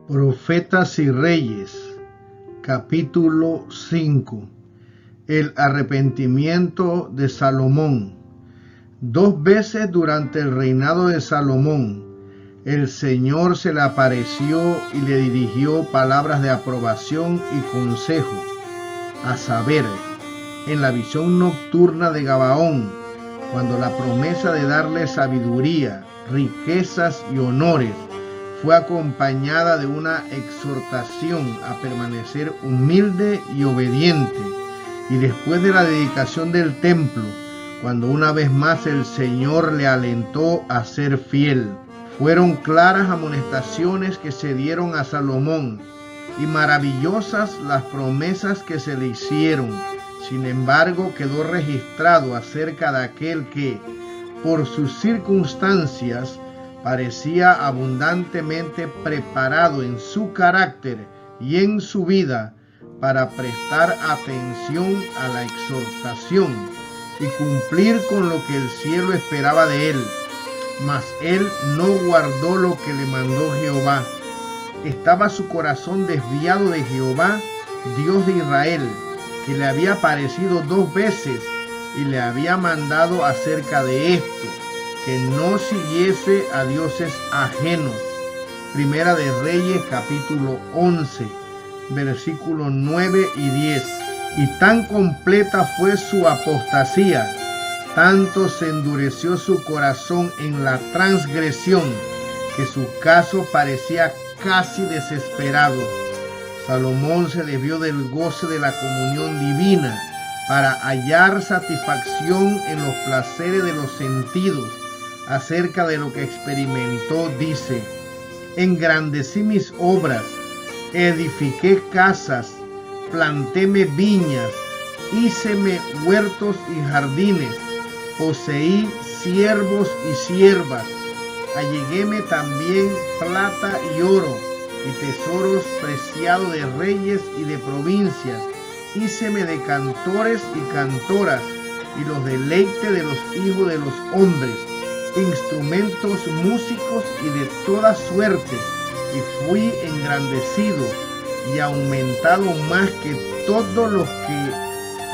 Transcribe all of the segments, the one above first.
Profetas y Reyes, capítulo 5. El arrepentimiento de Salomón. 2 veces durante el reinado de Salomón, el Señor se le apareció y le dirigió palabras de aprobación y consejo, a saber, en la visión nocturna de Gabaón, cuando la promesa de darle sabiduría, riquezas y honores fue acompañada de una exhortación a permanecer humilde y obediente, y después de la dedicación del templo, cuando una vez más el Señor le alentó a ser fiel. Fueron claras amonestaciones que se dieron a Salomón y maravillosas las promesas que se le hicieron. Sin embargo, quedó registrado acerca de aquel que, por sus circunstancias, parecía abundantemente preparado en su carácter y en su vida para prestar atención a la exhortación y cumplir con lo que el cielo esperaba de él. Mas él no guardó lo que le mandó Jehová. Estaba su corazón desviado de Jehová, Dios de Israel, que le había aparecido 2 veces y le había mandado acerca de esto, que no siguiese a dioses ajenos. Primera de Reyes, capítulo 11, versículos 9 y 10. Y tan completa fue su apostasía, tanto se endureció su corazón en la transgresión, que su caso parecía casi desesperado. Salomón se desvió del goce de la comunión divina para hallar satisfacción en los placeres de los sentidos. Acerca de lo que experimentó, dice: engrandecí mis obras, edifiqué casas, plantéme viñas, híceme huertos y jardines, poseí siervos y siervas, alleguéme también plata y oro, y tesoros preciados de reyes y de provincias, híceme de cantores y cantoras, y los deleites de los hijos de los hombres, instrumentos músicos y de toda suerte, y fui engrandecido y aumentado más que todos los que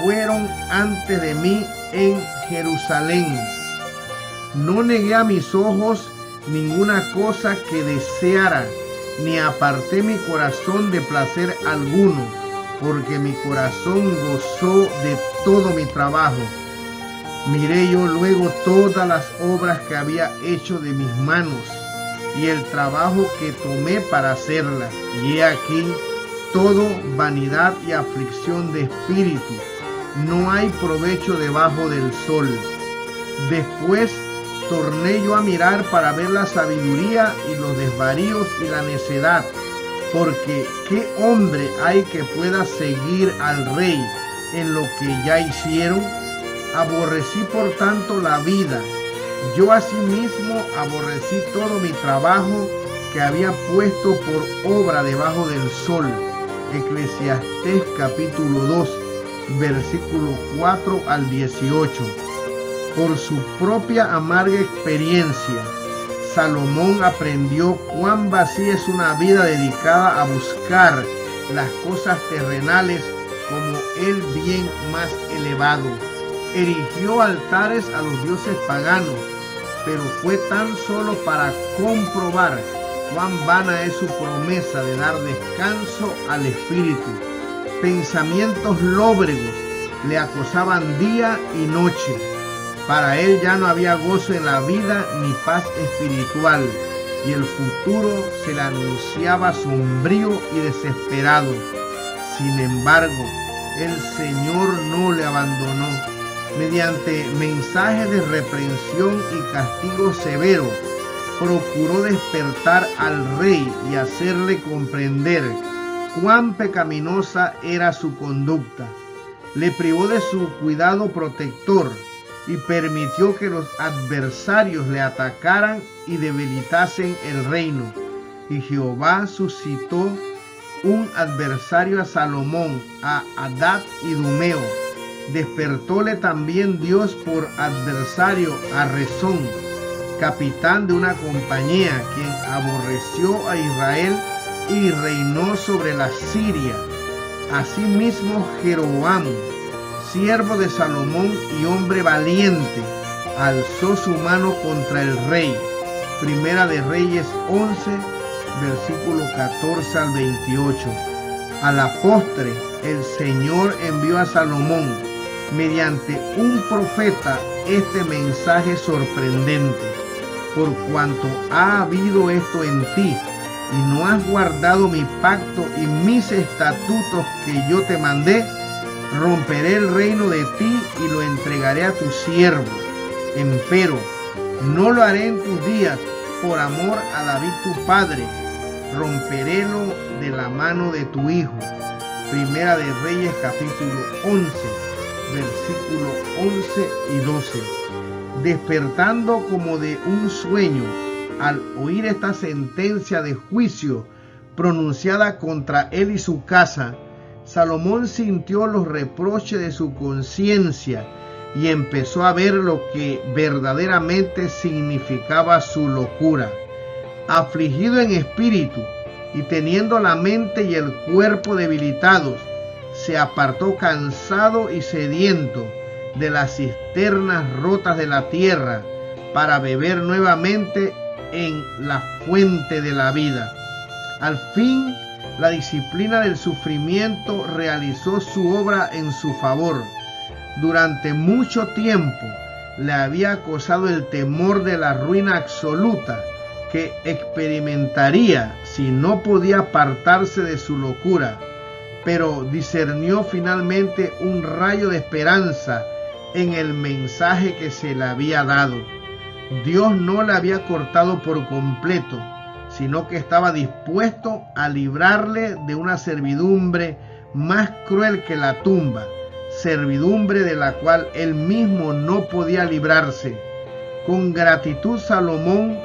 fueron antes de mí en Jerusalén. No negué a mis ojos ninguna cosa que deseara, ni aparté mi corazón de placer alguno, porque mi corazón gozó de todo mi trabajo. Miré yo luego todas las obras que había hecho de mis manos y el trabajo que tomé para hacerlas, y he aquí todo vanidad y aflicción de espíritu. No hay provecho debajo del sol. Después torné yo a mirar para ver la sabiduría y los desvaríos y la necedad, porque ¿qué hombre hay que pueda seguir al rey en lo que ya hicieron? Aborrecí por tanto la vida, yo asimismo aborrecí todo mi trabajo que había puesto por obra debajo del sol. Eclesiastés capítulo 2, versículo 4 al 18. Por su propia amarga experiencia, Salomón aprendió cuán vacía es una vida dedicada a buscar las cosas terrenales como el bien más elevado. Erigió altares a los dioses paganos, pero fue tan solo para comprobar cuán vana es su promesa de dar descanso al espíritu. Pensamientos lóbregos le acosaban día y noche. Para él ya no había gozo en la vida ni paz espiritual, y el futuro se le anunciaba sombrío y desesperado. Sin embargo, el Señor no le abandonó. Mediante mensajes de reprensión y castigo severo, procuró despertar al rey y hacerle comprender cuán pecaminosa era su conducta. Le privó de su cuidado protector y permitió que los adversarios le atacaran y debilitasen el reino. Y Jehová suscitó un adversario a Salomón, a Hadad y Dumeo. Despertóle también Dios por adversario a Rezón, capitán de una compañía, quien aborreció a Israel y reinó sobre la Siria. Asimismo Jeroboam, siervo de Salomón y hombre valiente, alzó su mano contra el rey. Primera de Reyes 11, versículo 14 al 28. A la postre, el Señor envió a Salomón, mediante un profeta, este mensaje sorprendente: por cuanto ha habido esto en ti, y no has guardado mi pacto y mis estatutos que yo te mandé, romperé el reino de ti y lo entregaré a tu siervo. Empero no lo haré en tus días, por amor a David tu padre, romperélo de la mano de tu hijo. Primera de Reyes capítulo 11, versículo 11 y 12. Despertando como de un sueño, al oír esta sentencia de juicio pronunciada contra él y su casa, Salomón sintió los reproches de su conciencia y empezó a ver lo que verdaderamente significaba su locura. Afligido en espíritu y teniendo la mente y el cuerpo debilitados, se apartó cansado y sediento de las cisternas rotas de la tierra para beber nuevamente en la fuente de la vida. Al fin, la disciplina del sufrimiento realizó su obra en su favor. Durante mucho tiempo le había acosado el temor de la ruina absoluta que experimentaría si no podía apartarse de su locura, pero discernió finalmente un rayo de esperanza en el mensaje que se le había dado. Dios no le había cortado por completo, sino que estaba dispuesto a librarle de una servidumbre más cruel que la tumba, servidumbre de la cual él mismo no podía librarse. Con gratitud Salomón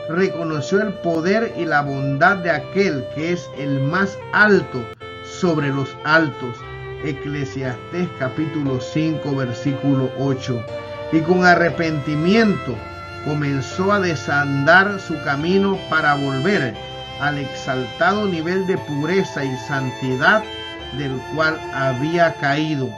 reconoció el poder y la bondad de aquel que es el más alto sobre los altos. Eclesiastés capítulo 5 versículo 8. Y con arrepentimiento comenzó a desandar su camino para volver al exaltado nivel de pureza y santidad del cual había caído.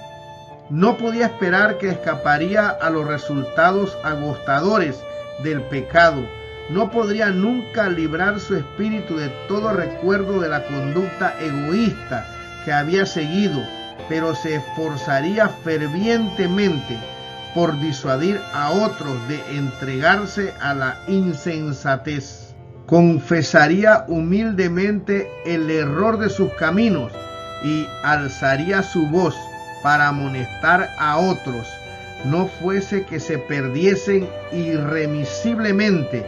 No podía esperar que escaparía a los resultados agotadores del pecado. No podría nunca librar su espíritu de todo recuerdo de la conducta egoísta que había seguido, pero se esforzaría fervientemente por disuadir a otros de entregarse a la insensatez. Confesaría humildemente el error de sus caminos y alzaría su voz para amonestar a otros, no fuese que se perdiesen irremisiblemente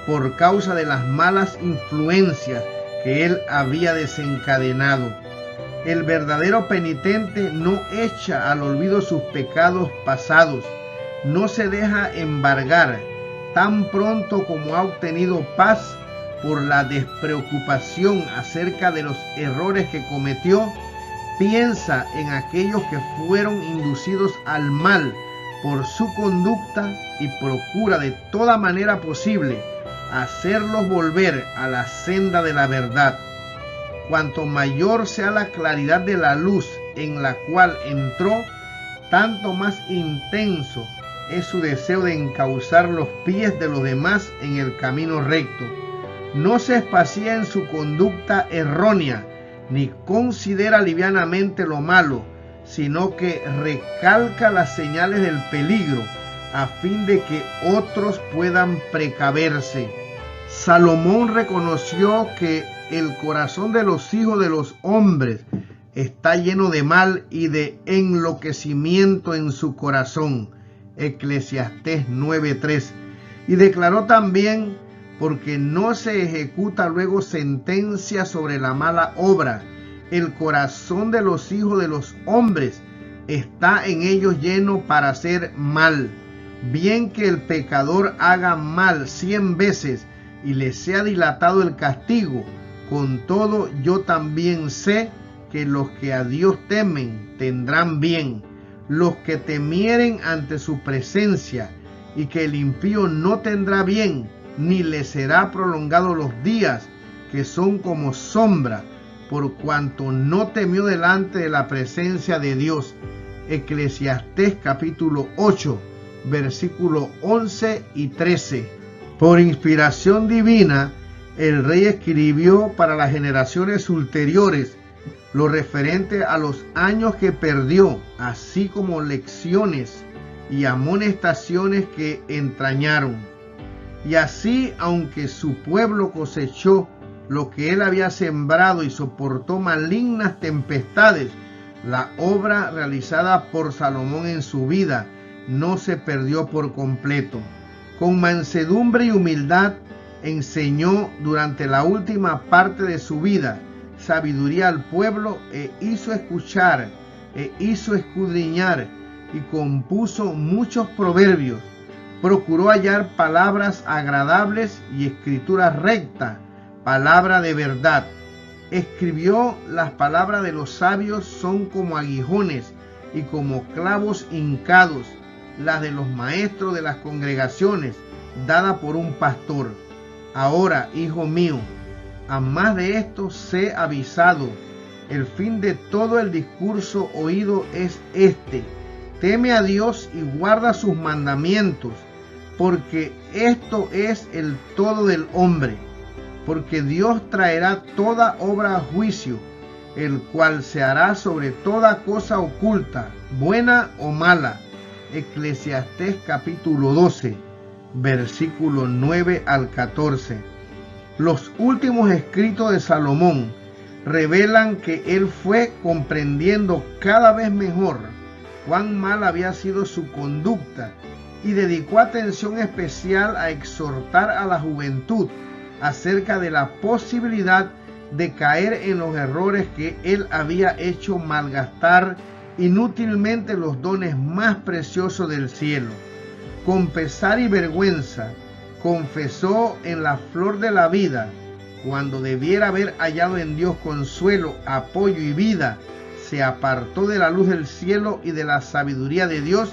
por causa de las malas influencias que él había desencadenado. El verdadero penitente no echa al olvido sus pecados pasados, no se deja embargar tan pronto como ha obtenido paz por la despreocupación acerca de los errores que cometió. Piensa en aquellos que fueron inducidos al mal por su conducta y procura de toda manera posible hacerlos volver a la senda de la verdad. Cuanto mayor sea la claridad de la luz en la cual entró, tanto más intenso es su deseo de encauzar los pies de los demás en el camino recto. No se espacía en su conducta errónea, ni considera livianamente lo malo, sino que recalca las señales del peligro, a fin de que otros puedan precaverse. Salomón reconoció que el corazón de los hijos de los hombres está lleno de mal y de enloquecimiento en su corazón. Eclesiastés 9:3. Y declaró también: porque no se ejecuta luego sentencia sobre la mala obra, el corazón de los hijos de los hombres está en ellos lleno para hacer mal. Bien que el pecador haga mal 100 veces y le sea dilatado el castigo, con todo yo también sé que los que a Dios temen tendrán bien, los que temieren ante su presencia, y que el impío no tendrá bien, ni le será prolongado los días, que son como sombra, por cuanto no temió delante de la presencia de Dios. Eclesiastés capítulo 8, versículos 11 y 13. Por inspiración divina, el rey escribió para las generaciones ulteriores lo referente a los años que perdió, así como lecciones y amonestaciones que entrañaron. Y así, aunque su pueblo cosechó lo que él había sembrado y soportó malignas tempestades, la obra realizada por Salomón en su vida no se perdió por completo. Con mansedumbre y humildad enseñó durante la última parte de su vida sabiduría al pueblo, e hizo escuchar, e hizo escudriñar, y compuso muchos proverbios. Procuró hallar palabras agradables y escritura recta, palabra de verdad. Escribió: las palabras de los sabios son como aguijones y como clavos hincados, las de los maestros de las congregaciones, dada por un pastor. Ahora, hijo mío, a más de esto sé avisado. El fin de todo el discurso oído es este: teme a Dios y guarda sus mandamientos, porque esto es el todo del hombre. Porque Dios traerá toda obra a juicio, el cual se hará sobre toda cosa oculta, buena o mala. Eclesiastés capítulo 12, versículos 9 al 14. Los últimos escritos de Salomón revelan que él fue comprendiendo cada vez mejor cuán mal había sido su conducta y dedicó atención especial a exhortar a la juventud acerca de la posibilidad de caer en los errores que él había hecho malgastar inútilmente los dones más preciosos del cielo. Con pesar y vergüenza, confesó en la flor de la vida, cuando debiera haber hallado en Dios consuelo, apoyo y vida, se apartó de la luz del cielo y de la sabiduría de Dios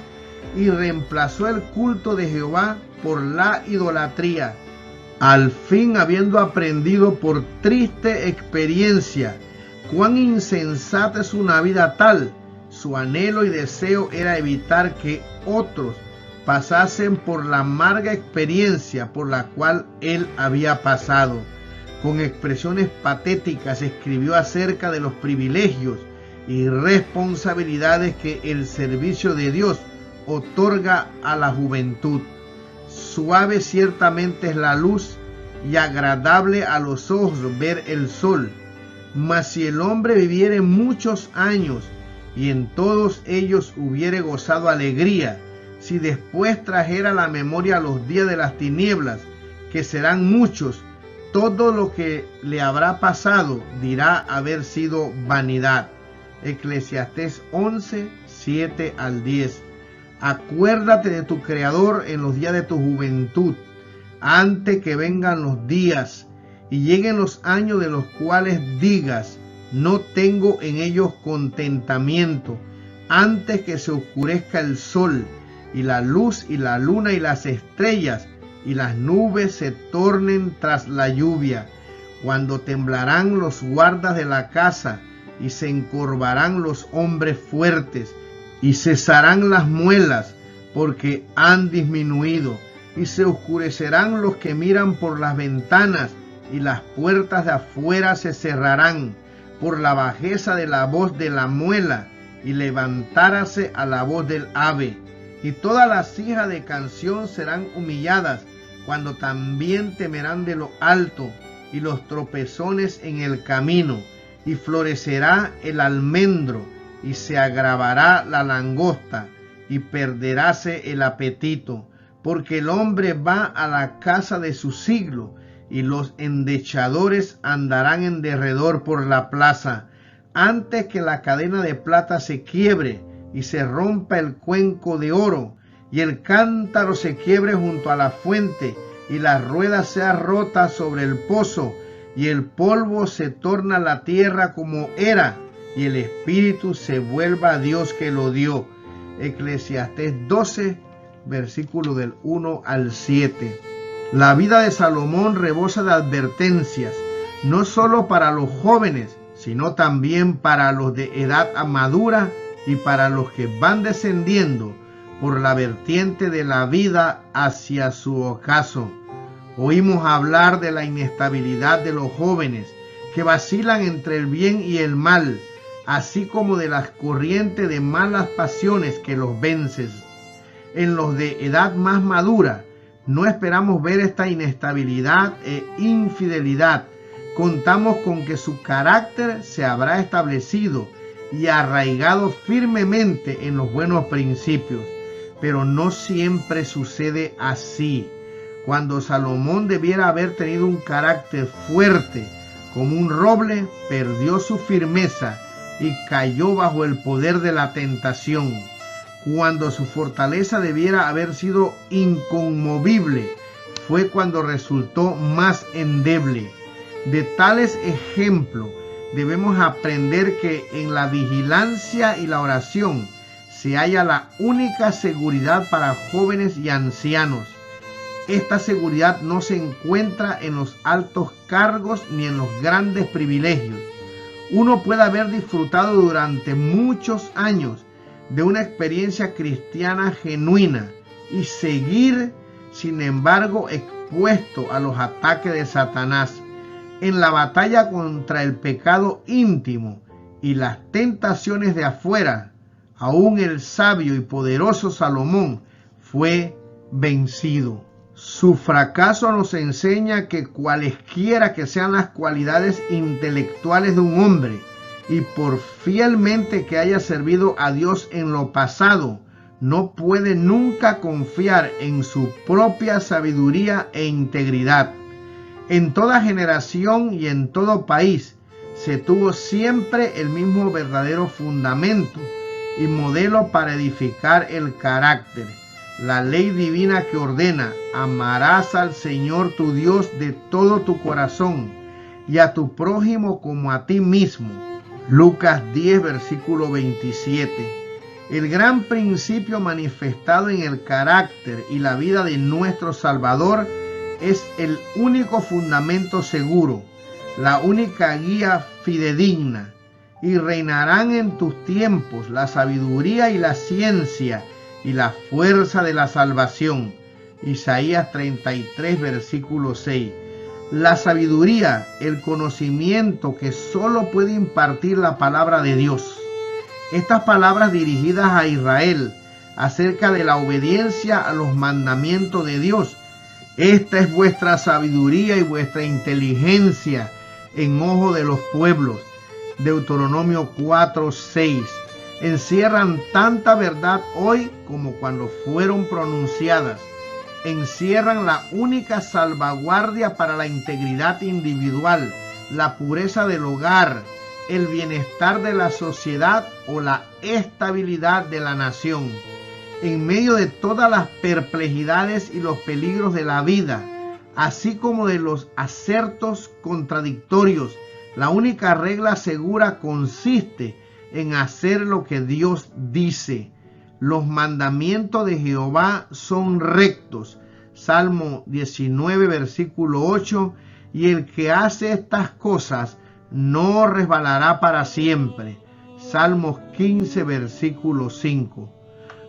y reemplazó el culto de Jehová por la idolatría. Al fin, habiendo aprendido por triste experiencia cuán insensata es una vida tal, su anhelo y deseo era evitar que otros pasasen por la amarga experiencia por la cual él había pasado. Con expresiones patéticas escribió acerca de los privilegios y responsabilidades que el servicio de Dios otorga a la juventud. Suave ciertamente es la luz y agradable a los ojos ver el sol. Mas si el hombre viviere muchos años y en todos ellos hubiere gozado alegría, si después trajera a la memoria los días de las tinieblas, que serán muchos, todo lo que le habrá pasado dirá haber sido vanidad. Eclesiastés 11, 7 al 10. Acuérdate de tu Creador en los días de tu juventud, antes que vengan los días y lleguen los años de los cuales digas: no tengo en ellos contentamiento, antes que se oscurezca el sol y la luz y la luna y las estrellas y las nubes se tornen tras la lluvia, cuando temblarán los guardas de la casa y se encorvarán los hombres fuertes y cesarán las muelas porque han disminuido, y se oscurecerán los que miran por las ventanas y las puertas de afuera se cerrarán por la bajeza de la voz de la muela y levantárase a la voz del ave. Y todas las hijas de canción serán humilladas, cuando también temerán de lo alto y los tropezones en el camino, y florecerá el almendro y se agravará la langosta y perderáse el apetito, porque el hombre va a la casa de su siglo y los endechadores andarán en derredor por la plaza, antes que la cadena de plata se quiebre y se rompa el cuenco de oro, y el cántaro se quiebre junto a la fuente, y la rueda sea rota sobre el pozo, y el polvo se torna a la tierra como era, y el espíritu se vuelva a Dios que lo dio. Eclesiastés 12, versículo del 1 al 7. La vida de Salomón rebosa de advertencias. no solo para los jóvenes, sino también para los de edad madura y para los que van descendiendo por la vertiente de la vida hacia su ocaso. Oímos hablar de la inestabilidad de los jóvenes que vacilan entre el bien y el mal, así como de las corrientes de malas pasiones que los vencen. En los de edad más madura, no esperamos ver esta inestabilidad e infidelidad. Contamos con que su carácter se habrá establecido y arraigado firmemente en los buenos principios. Pero no siempre sucede así. Cuando Salomón debiera haber tenido un carácter fuerte como un roble, perdió su firmeza y cayó bajo el poder de la tentación. Cuando su fortaleza debiera haber sido inconmovible, fue cuando resultó más endeble. De tales ejemplos debemos aprender que en la vigilancia y la oración se halla la única seguridad para jóvenes y ancianos. Esta seguridad no se encuentra en los altos cargos ni en los grandes privilegios. Uno puede haber disfrutado durante muchos años de una experiencia cristiana genuina y seguir, sin embargo, expuesto a los ataques de Satanás. En la batalla contra el pecado íntimo y las tentaciones de afuera, aún el sabio y poderoso Salomón fue vencido. Su fracaso nos enseña que cualesquiera que sean las cualidades intelectuales de un hombre, y por fielmente que haya servido a Dios en lo pasado, no puede nunca confiar en su propia sabiduría e integridad. En toda generación y en todo país se tuvo siempre el mismo verdadero fundamento y modelo para edificar el carácter. La ley divina que ordena: amarás al Señor tu Dios de todo tu corazón y a tu prójimo como a ti mismo. Lucas 10, versículo 27. El gran principio manifestado en el carácter y la vida de nuestro Salvador es el único fundamento seguro, la única guía fidedigna. Y reinarán en tus tiempos la sabiduría y la ciencia y la fuerza de la salvación. Isaías 33, versículo 6. La sabiduría, el conocimiento que solo puede impartir la palabra de Dios. Estas palabras dirigidas a Israel acerca de la obediencia a los mandamientos de Dios. Esta es vuestra sabiduría y vuestra inteligencia en ojo de los pueblos. Deuteronomio 4, 6. Encierran tanta verdad hoy como cuando fueron pronunciadas. Encierran la única salvaguardia para la integridad individual, la pureza del hogar, el bienestar de la sociedad o la estabilidad de la nación. En medio de todas las perplejidades y los peligros de la vida, así como de los acertos contradictorios, la única regla segura consiste en hacer lo que Dios dice. Los mandamientos de Jehová son rectos. Salmo 19, versículo 8. Y el que hace estas cosas no resbalará para siempre. Salmos 15, versículo 5.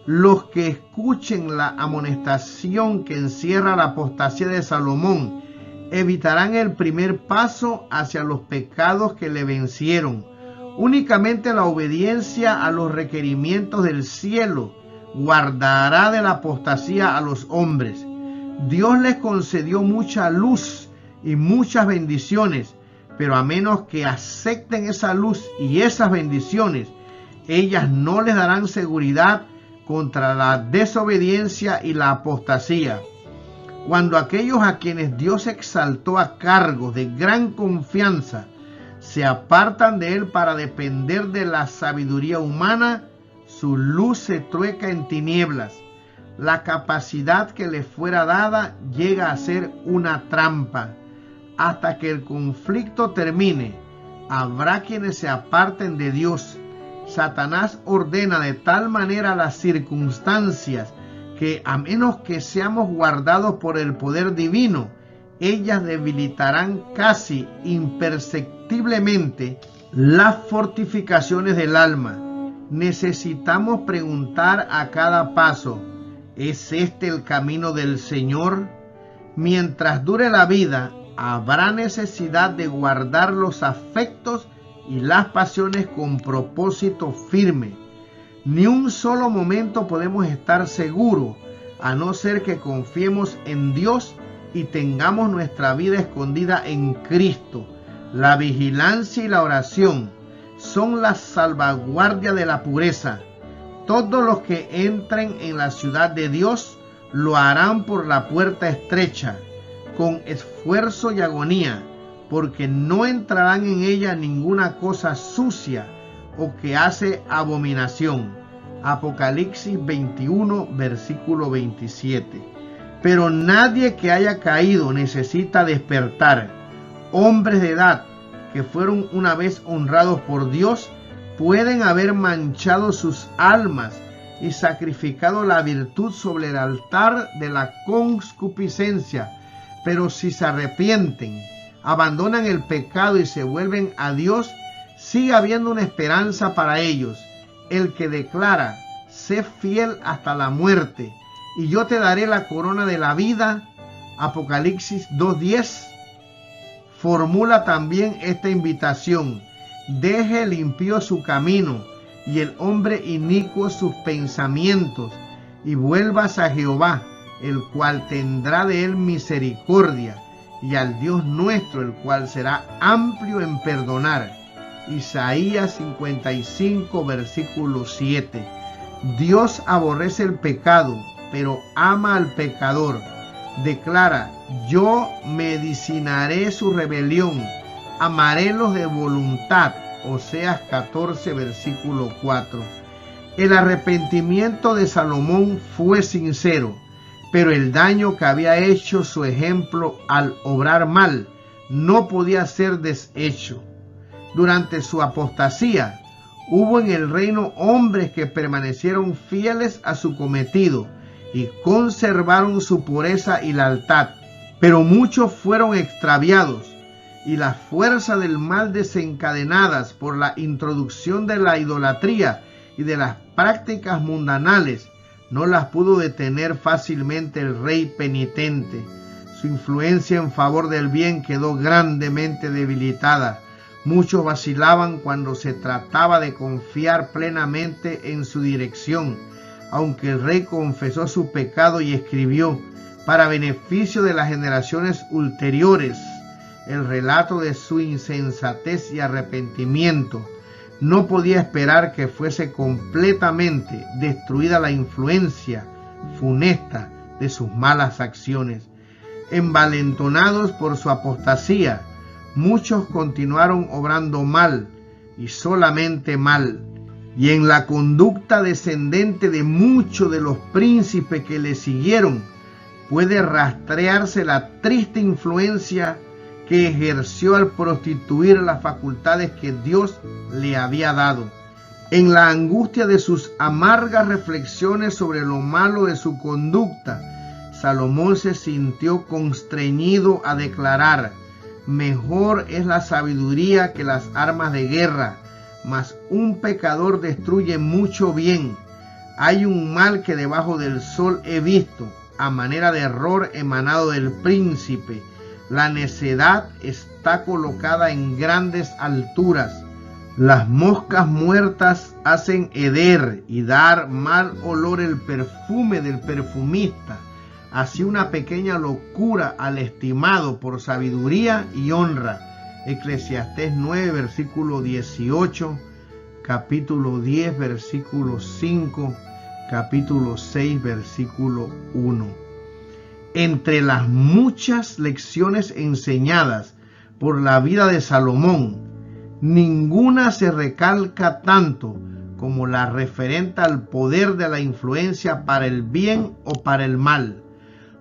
Los que escuchen la amonestación que encierra la apostasía de Salomón evitarán el primer paso hacia los pecados que le vencieron. Únicamente la obediencia a los requerimientos del cielo guardará de la apostasía a los hombres. Dios les concedió mucha luz y muchas bendiciones, pero a menos que acepten esa luz y esas bendiciones, ellas no les darán seguridad contra la desobediencia y la apostasía. Cuando aquellos a quienes Dios exaltó a cargos de gran confianza se apartan de Él para depender de la sabiduría humana, su luz se trueca en tinieblas. La capacidad que les fuera dada llega a ser una trampa. Hasta que el conflicto termine, habrá quienes se aparten de Dios. Satanás ordena de tal manera las circunstancias que a menos que seamos guardados por el poder divino, ellas debilitarán casi imperceptiblemente las fortificaciones del alma. Necesitamos preguntar a cada paso: ¿es este el camino del Señor? Mientras dure la vida, habrá necesidad de guardar los afectos y las pasiones con propósito firme. Ni un solo momento podemos estar seguros, a no ser que confiemos en Dios y tengamos nuestra vida escondida en Cristo. La vigilancia y la oración son la salvaguardia de la pureza. Todos los que entren en la ciudad de Dios lo harán por la puerta estrecha, con esfuerzo y agonía, porque no entrarán en ella ninguna cosa sucia o que hace abominación. Apocalipsis 21, versículo 27. Pero nadie que haya caído necesita despertar. Hombres de edad que fueron una vez honrados por Dios pueden haber manchado sus almas y sacrificado la virtud sobre el altar de la concupiscencia, pero si se arrepienten, abandonan el pecado y se vuelven a Dios, sigue habiendo una esperanza para ellos. El que declara: sé fiel hasta la muerte, y yo te daré la corona de la vida, Apocalipsis 2:10, formula también esta invitación: deje el impío su camino y el hombre inicuo sus pensamientos, y vuelvas a Jehová, el cual tendrá de él misericordia, y al Dios nuestro, el cual será amplio en perdonar. Isaías 55, versículo 7. Dios aborrece el pecado, pero ama al pecador. Declara: yo medicinaré su rebelión, amarélos de voluntad. Oseas 14, versículo 4. El arrepentimiento de Salomón fue sincero, pero el daño que había hecho su ejemplo al obrar mal no podía ser deshecho. Durante su apostasía, hubo en el reino hombres que permanecieron fieles a su cometido y conservaron su pureza y lealtad, pero muchos fueron extraviados, y las fuerzas del mal, desencadenadas por la introducción de la idolatría y de las prácticas mundanales, no las pudo detener fácilmente el rey penitente. Su influencia en favor del bien quedó grandemente debilitada. Muchos vacilaban cuando se trataba de confiar plenamente en su dirección, aunque el rey confesó su pecado y escribió, para beneficio de las generaciones ulteriores, el relato de su insensatez y arrepentimiento. No podía esperar que fuese completamente destruida la influencia funesta de sus malas acciones. Envalentonados por su apostasía, muchos continuaron obrando mal y solamente mal, y en la conducta descendente de muchos de los príncipes que le siguieron puede rastrearse la triste influencia que ejerció al prostituir las facultades que Dios le había dado. En la angustia de sus amargas reflexiones sobre lo malo de su conducta, Salomón se sintió constreñido a declarar: mejor es la sabiduría que las armas de guerra, mas un pecador destruye mucho bien. Hay un mal que debajo del sol he visto, a manera de error emanado del príncipe. La necedad está colocada en grandes alturas. Las moscas muertas hacen heder y dar mal olor el perfume del perfumista. Así una pequeña locura al estimado por sabiduría y honra. Eclesiastés 9, versículo 18, capítulo 10, versículo 5, capítulo 6, versículo 1. Entre las muchas lecciones enseñadas por la vida de Salomón, ninguna se recalca tanto como la referente al poder de la influencia para el bien o para el mal.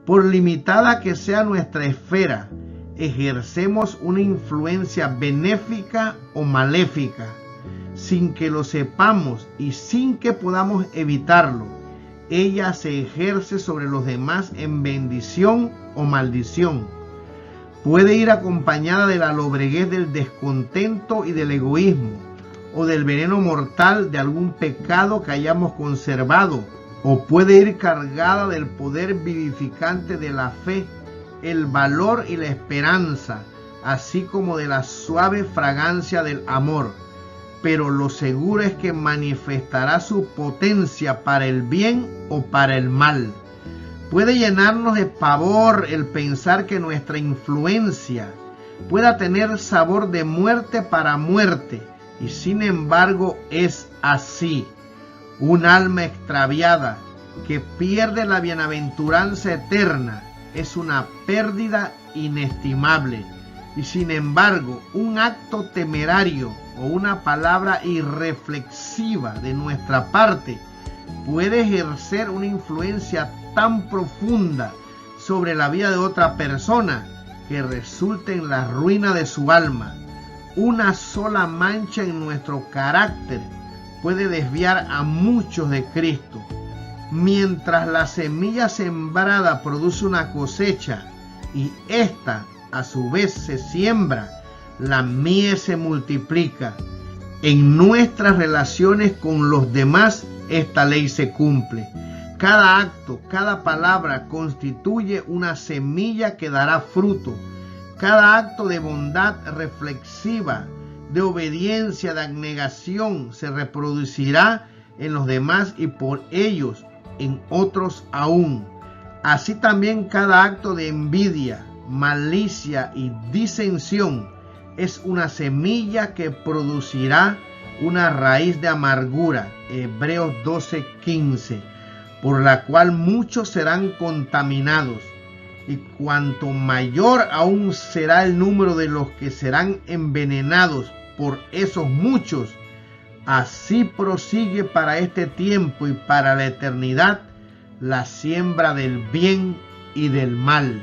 Por limitada que sea nuestra esfera, ejercemos una influencia benéfica o maléfica, sin que lo sepamos y sin que podamos evitarlo. Ella se ejerce sobre los demás en bendición o maldición. puede ir acompañada de la lobreguez del descontento y del egoísmo, o del veneno mortal de algún pecado que hayamos conservado, o puede ir cargada del poder vivificante de la fe, el valor y la esperanza, así como de la suave fragancia del amor. Pero lo seguro es que manifestará su potencia para el bien o para el mal. Puede llenarnos de pavor el pensar que nuestra influencia pueda tener sabor de muerte para muerte, y sin embargo es así. Un alma extraviada que pierde la bienaventuranza eterna es una pérdida inestimable. Y sin embargo, un acto temerario o una palabra irreflexiva de nuestra parte puede ejercer una influencia tan profunda sobre la vida de otra persona que resulte en la ruina de su alma. Una sola mancha en nuestro carácter puede desviar a muchos de Cristo. Mientras la semilla sembrada produce una cosecha y ésta a su vez se siembra, la mies se multiplica. En nuestras relaciones con los demás, esta ley se cumple. Cada acto, cada palabra constituye una semilla que dará fruto. Cada acto de bondad reflexiva, de obediencia, de abnegación, se reproducirá en los demás y por ellos en otros aún. Así también cada acto de envidia, malicia y disensión es una semilla que producirá una raíz de amargura, Hebreos 12:15, por la cual muchos serán contaminados, y cuanto mayor aún será el número de los que serán envenenados por esos muchos, así prosigue para este tiempo y para la eternidad la siembra del bien y del mal.